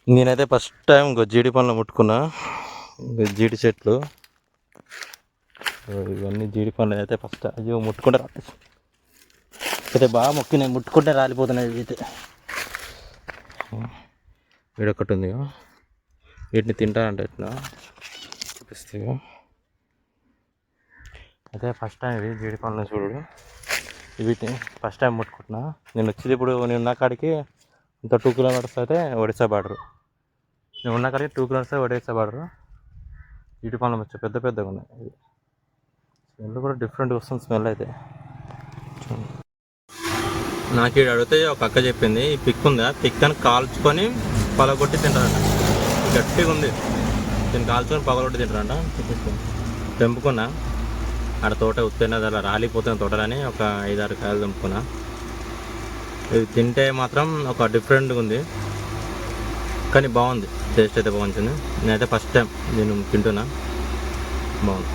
నేనైతే first time ఇంకో జీడి పండ్లు ముట్టుకున్నా. జీడి చెట్లు ఇవన్నీ జీడి పండ్లు అయితే ఫస్ట్ అయ్యో ముట్టుకుంటే అయితే బాగా మొక్కినాయి, ముట్టుకుంటే రాలిపోతున్నాయి. అయితే వీడొక్కటి ఉంది, వీటిని తింటారంట. ఇట్లా చూపిస్తే అయితే ఫస్ట్ టైం ఇది జీడి పండ్లు చూడు. వీటిని ఫస్ట్ టైం ముట్టుకుంటున్నా. నేను వచ్చేది ఇప్పుడు నేను ఉన్న కాడికి ఇంత 2 కిలోమీటర్స్ అయితే ఒడిశా బార్డరు. నేను ఉన్న కాడికి 2 కిలోమీటర్స్ ఒడిశా బార్డరు. జీడి పండ్లు వచ్చాయి, పెద్ద పెద్దగా ఉన్నాయి. స్మెల్ కూడా డిఫరెంట్గా వస్తుంది స్మెల్ అయితే. నాకు ఇక్కడ అడిగితే ఒక అక్క చెప్పింది, ఈ పిక్ ఉందా, పిక్ అని కాల్చుకొని పగలగొట్టి తింటారంట. గట్టిగా ఉంది, దీన్ని కాల్చుకొని పగలగొట్టి తింటారంట. తెంపుకున్నా ఆడ తోట ఉత్తైనది, అలా రాలిపోతున్న తోటలని ఒక 5-6 కాయలు తెంపుకున్నా. ఇది తింటే మాత్రం ఒక డిఫరెంట్గా ఉంది, కానీ బాగుంది. టేస్ట్ అయితే బాగుంటుంది. నేనైతే ఫస్ట్ టైం నేను తింటున్నా, బాగుంది.